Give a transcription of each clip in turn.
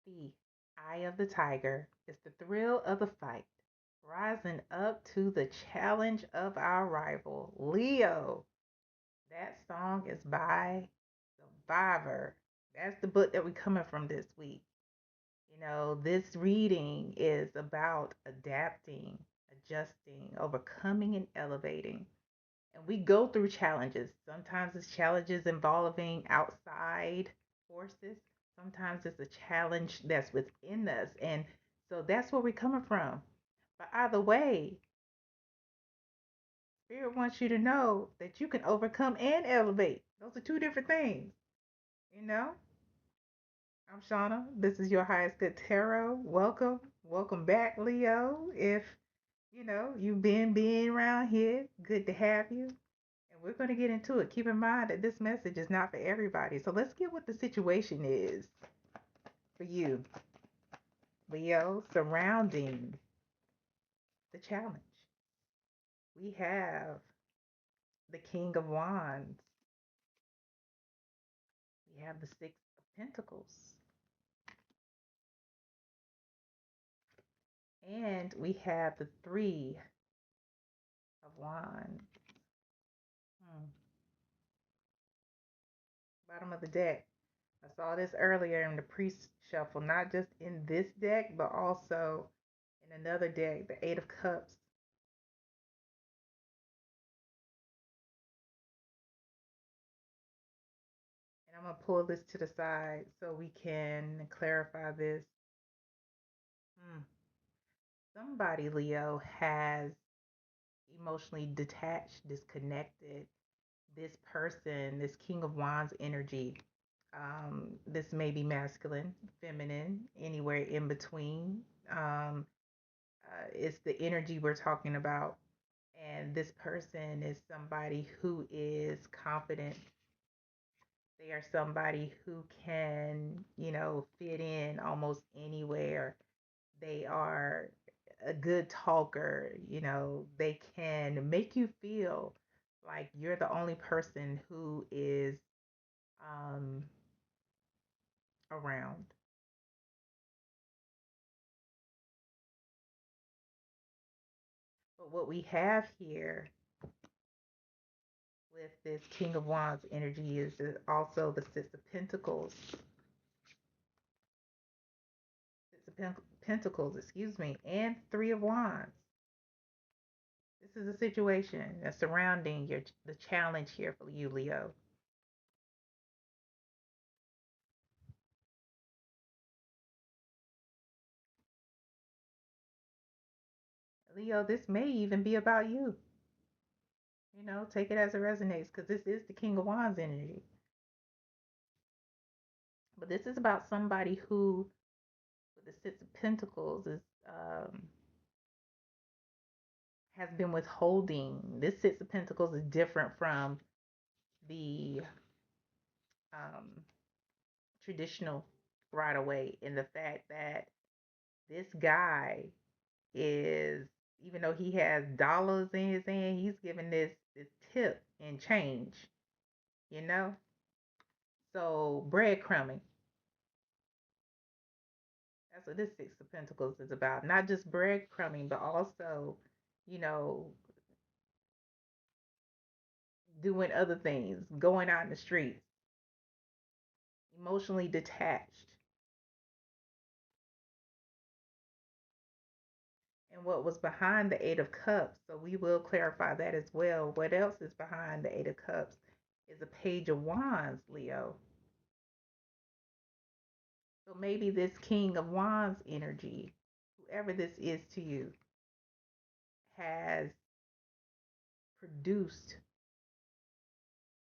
The eye of the tiger is the thrill of the fight, rising up to the challenge of our rival, Leo. That song is by Survivor. That's the book that we're coming from this week. This reading is about adapting, adjusting, overcoming, and elevating. And we go through challenges. Sometimes it's challenges involving outside forces. Sometimes it's a challenge that's within us. And so that's where we're coming from. But either way, Spirit wants you to know that you can overcome and elevate. Those are two different things. You know? I'm Shauna. This is your highest good tarot. Welcome. Welcome back, Leo. If you've been being around here, good to have you. And we're going to get into it. Keep in mind that this message is not for everybody. So let's get what the situation is for you, Leo, surrounding the challenge. We have the King of Wands. We have the Six of Pentacles. And we have the Three of Wands. Hmm. Bottom of the deck. I saw this earlier in the priest shuffle, not just in this deck, but also in another deck, the Eight of Cups. And I'm going to pull this to the side so we can clarify this. Hmm. Somebody, Leo, has emotionally detached, disconnected. This person, this King of Wands energy, this may be masculine, feminine, anywhere in between. It's the energy we're talking about. And this person is somebody who is confident. They are somebody who can, fit in almost anywhere. They are a good talker. They can make you feel like you're the only person who is um, around. But what we have here with this King of Wands energy is also the Six of Pentacles. Pentacles, excuse me, and Three of Wands. This is a situation that's surrounding the challenge here for you, Leo. Leo, this may even be about you. Take it as it resonates because this is the King of Wands energy. But this is about somebody who, with the Six of Pentacles, has been withholding. This Six of Pentacles is different from the um, traditional right away in the fact that this guy is, even though he has dollars in his hand, he's giving this tip and change, you know? So breadcrumbing. That's what this Six of Pentacles is about. Not just breadcrumbing, but also, you know, doing other things, going out in the streets, emotionally detached. And what was behind the Eight of Cups, so we will clarify that as well. What else is behind the Eight of Cups is a Page of Wands, Leo. So maybe this King of Wands energy, whoever this is to you, has produced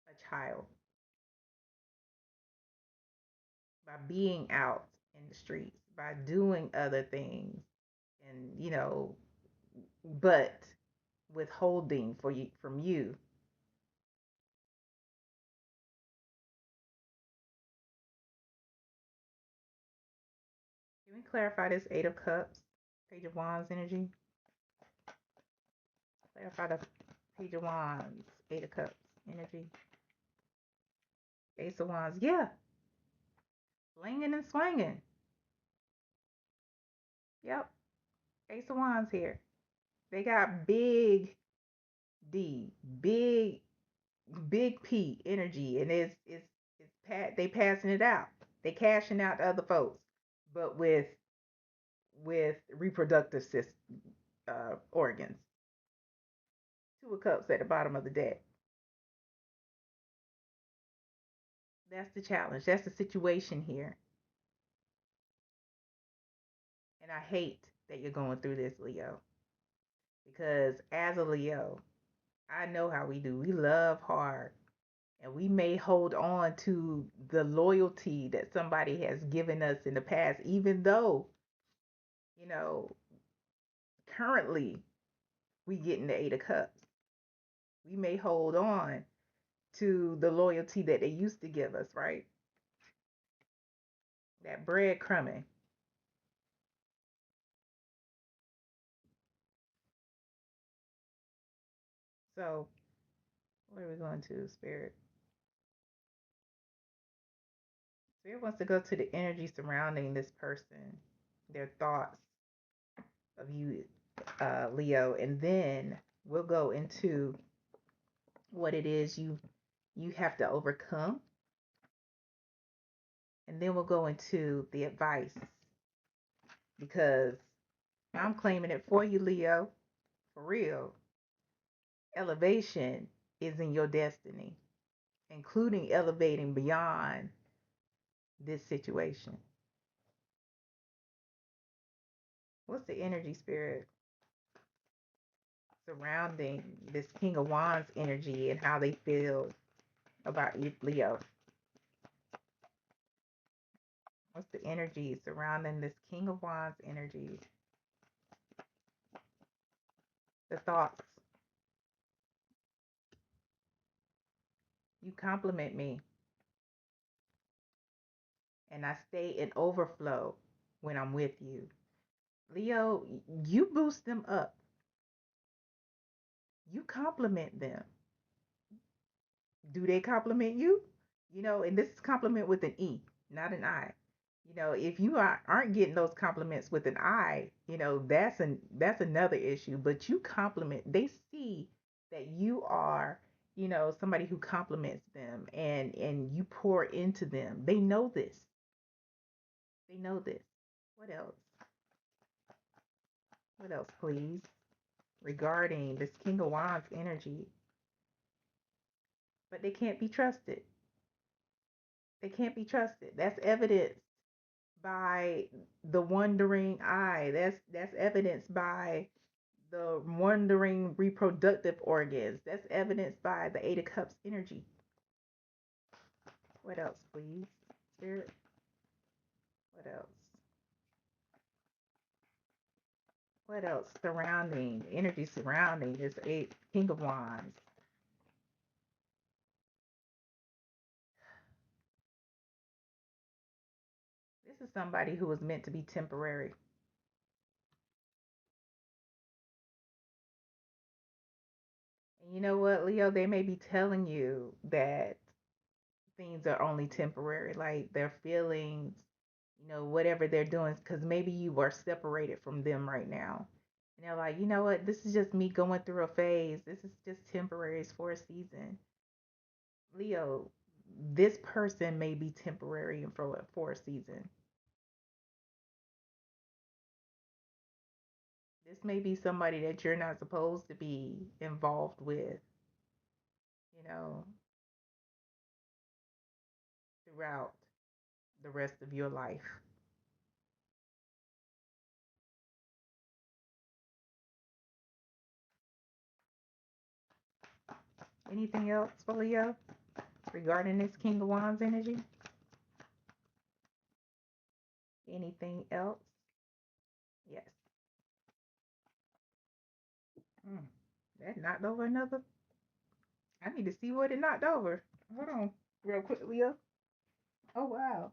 a child by being out in the streets, by doing other things, and but withholding for you from you. Can we clarify this Eight of Cups, Page of Wands energy? Clarify the Page of Wands, Eight of Cups energy. Ace of Wands, yeah, slinging and swinging. Yep. Ace of Wands here. They got big D, big big P energy, and they passing it out. They cashing out to other folks, but with reproductive system organs. Two of Cups at the bottom of the deck. That's the challenge. That's the situation here. And I hate that you're going through this, Leo, because as a Leo, I know how we do. We love hard, and we may hold on to the loyalty that somebody has given us in the past, even though, you know, currently we getting the Eight of Cups. We may hold on to the loyalty that they used to give us, right? That breadcrumbing. So, where are we going to, Spirit? Spirit wants to go to the energy surrounding this person, their thoughts of you, Leo, and then we'll go into what it is you have to overcome, and then we'll go into the advice because I'm claiming it for you, Leo, for real. Elevation is in your destiny, including elevating beyond this situation. What's the energy, Spirit, surrounding this King of Wands energy and how they feel about you, Leo? What's the energy surrounding this King of Wands energy? The thoughts. You compliment me, and I stay in overflow when I'm with you. Leo, you boost them up. You compliment them. Do they compliment you? And this is compliment with an E, not an I. If you aren't getting those compliments with an I, that's another issue. But you compliment, they see that you are, somebody who compliments them and you pour into them. They know this. They know this. What else? What else, please? Regarding this King of Wands energy, but they can't be trusted. They can't be trusted. That's evidenced by the wandering eye. That's evidenced by the wandering reproductive organs. That's evidenced by the Eight of Cups energy. What else, please? Spirit. What else? What else surrounding energy surrounding this eight King of Wands? This is somebody who was meant to be temporary. And you know what, Leo? They may be telling you that things are only temporary, like their feelings, whatever they're doing, because maybe you are separated from them right now. And they're like, you know what, this is just me going through a phase. This is just temporary. It's for a season. Leo, this person may be temporary and for a season. This may be somebody that you're not supposed to be involved with, you know, throughout the rest of your life. Anything else for Leo regarding this King of Wands energy? Anything else? Yes. Mm, that knocked over another. I need to see what it knocked over. Hold on, real quick, Leo. Oh wow,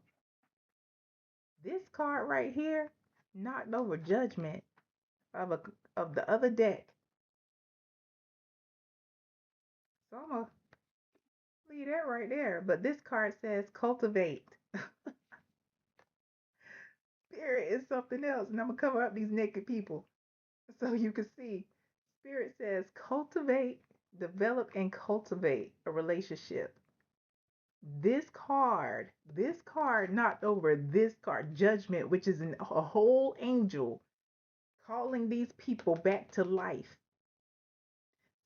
this card right here knocked over Judgment of a of the other deck. So I'm gonna leave that right there. But this card says cultivate. Spirit is something else. And I'm gonna cover up these naked people so you can see. Spirit says cultivate, develop, and cultivate a relationship. This card knocked over this card, judgment, which is a whole angel calling these people back to life.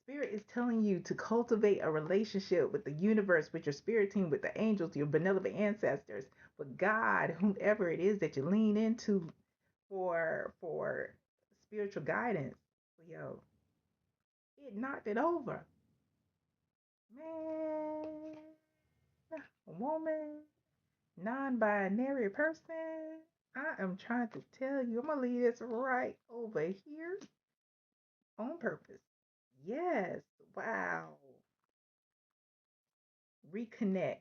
Spirit is telling you to cultivate a relationship with the universe, with your spirit team, with the angels, your benevolent ancestors, with God, whomever it is that you lean into for spiritual guidance. Yo, it knocked it over. Man, woman, non-binary person. I am trying to tell you, I'm gonna leave this right over here on purpose. Yes, wow. Reconnect,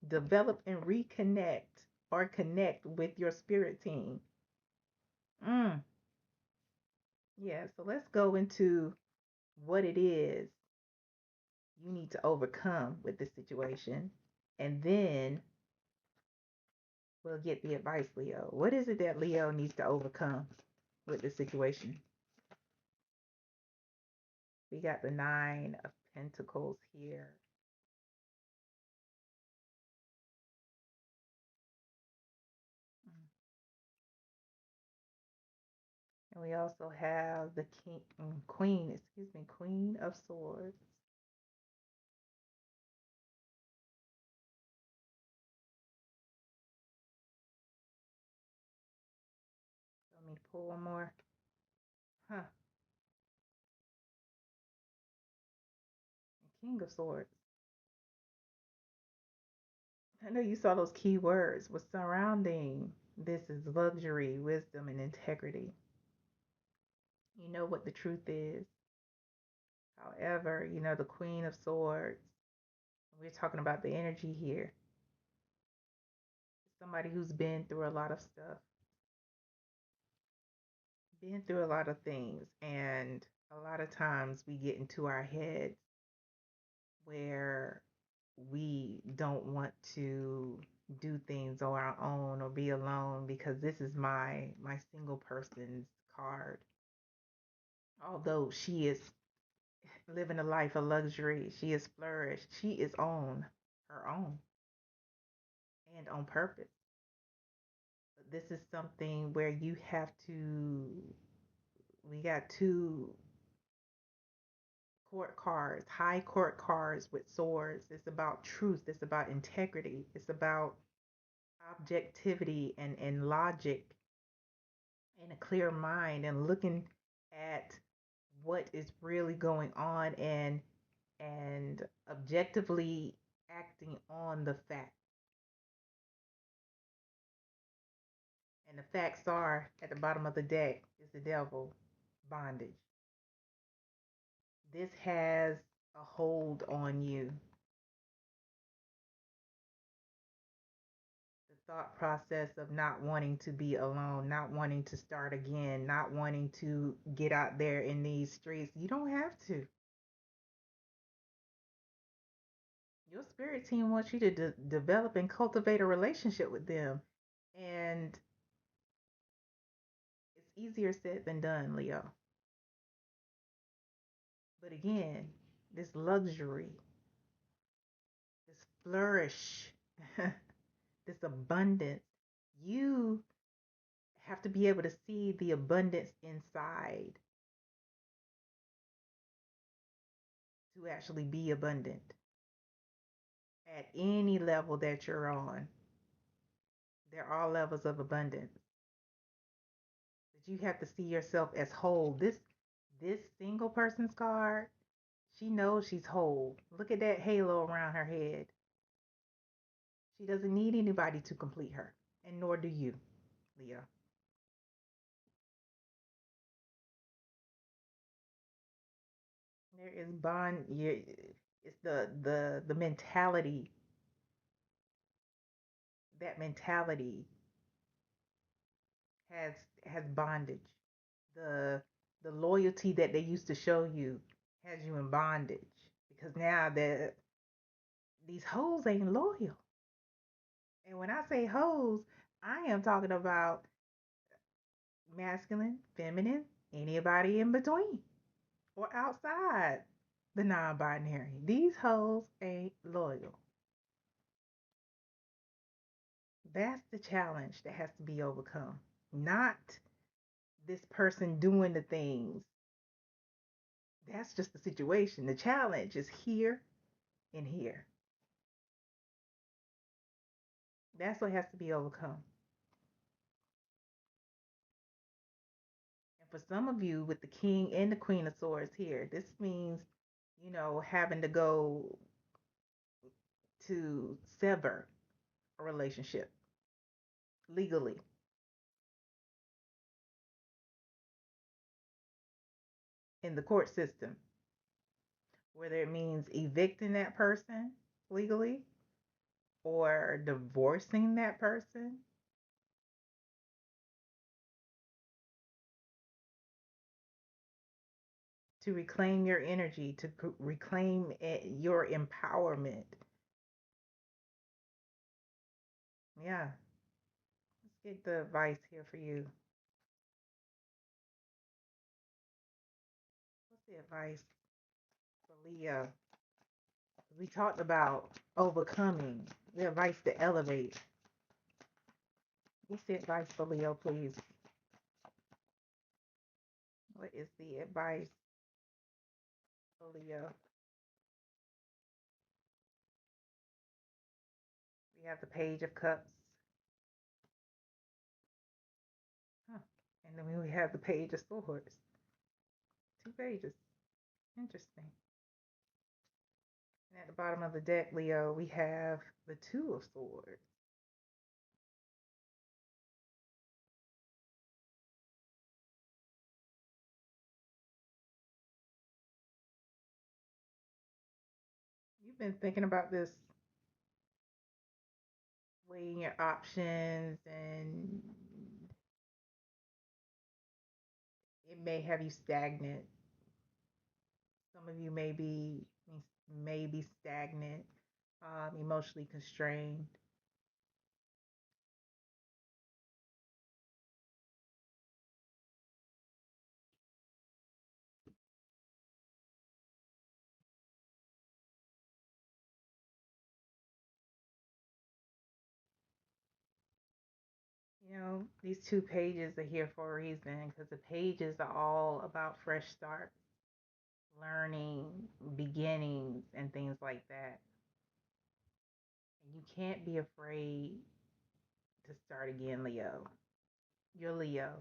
develop and reconnect or connect with your spirit team. Mm, yeah, so let's go into what it is you need to overcome with this situation. And then we'll get the advice, Leo. What is it that Leo needs to overcome with this situation? We got the Nine of Pentacles here. Mm. And we also have the Queen of Swords. Let me pull one more. Huh. King of Swords. I know you saw those key words. What's surrounding this is luxury, wisdom, and integrity. You know what the truth is. However, the Queen of Swords, we're talking about the energy here. Somebody who's been through a lot of stuff, been through a lot of things, and a lot of times we get into our heads where we don't want to do things on our own or be alone because this is my single person's card. Although she is living a life of luxury, she is flourished, she is on her own and on purpose. But this is something where you have to, we got two court cards, high court cards with swords. It's about truth, it's about integrity, it's about objectivity and logic and a clear mind and looking at what is really going on and objectively acting on the fact. And the facts are at the bottom of the deck is the devil, bondage. This has a hold on you. The thought process of not wanting to be alone, not wanting to start again, not wanting to get out there in these streets. You don't have to. Your spirit team wants you to develop and cultivate a relationship with them. And it's easier said than done, Leo. But again, this luxury, this flourish, this abundance, you have to be able to see the abundance inside to actually be abundant at any level that you're on. There are levels of abundance. But you have to see yourself as whole. This single person's card, she knows she's whole. Look at that halo around her head. She doesn't need anybody to complete her, and nor do you, Leo. There is bond. It's the mentality. That mentality has has bondage. The loyalty that they used to show you has you in bondage because now that these hoes ain't loyal. And when I say hoes, I am talking about masculine, feminine, anybody in between or outside the non binary. These hoes ain't loyal. That's the challenge that has to be overcome. Not this person doing the things. That's just the situation. The challenge is here and here. That's what has to be overcome. And for some of you, with the king and the queen of swords here, this means, having to go to sever a relationship legally in the court system, whether it means evicting that person legally or divorcing that person, to reclaim your energy, to reclaim your empowerment. Yeah, let's get the advice here for you. What's the advice for Leo? We talked about overcoming, the advice to elevate. What's the advice for Leo, please? What is the advice for Leo? We have the Page of Cups. Huh. And then we have the Page of Swords. 2 pages. Interesting. And at the bottom of the deck, Leo, we have the Two of Swords. You've been thinking about this, weighing your options, and it may have you stagnant. Some of you may be stagnant, emotionally constrained. These 2 pages are here for a reason, because the pages are all about fresh starts, learning, beginnings, and things like that. And you can't be afraid to start again, Leo. You're Leo,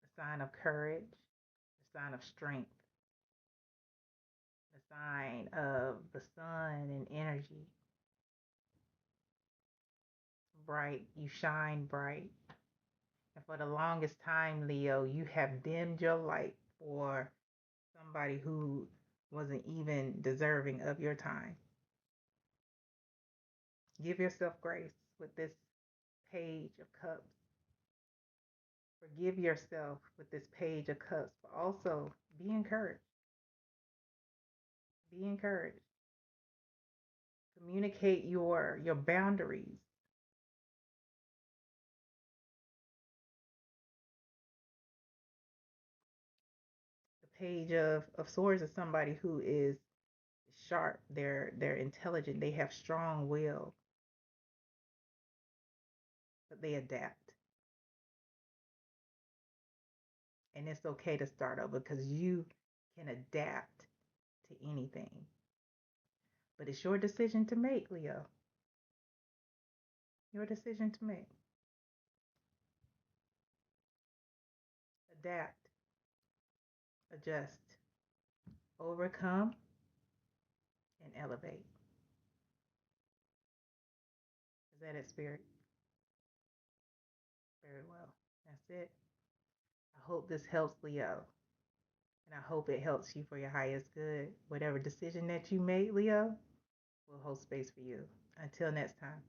the sign of courage, the sign of strength, the sign of the sun and energy. Bright, you shine bright. And for the longest time, Leo, you have dimmed your light for somebody who wasn't even deserving of your time. Give yourself grace with this Page of Cups. Forgive yourself with this Page of Cups, but also be encouraged. Be encouraged. Communicate your boundaries. The Page of Swords is somebody who is sharp. They're intelligent. They have strong will, but they adapt. And it's okay to start over, because you can adapt to anything. But it's your decision to make, Leo. Your decision to make. Adapt, adjust, overcome, and elevate. Is that it, Spirit? Very well. That's it. I hope this helps, Leo. And I hope it helps you for your highest good. Whatever decision that you make, Leo, we'll hold space for you. Until next time.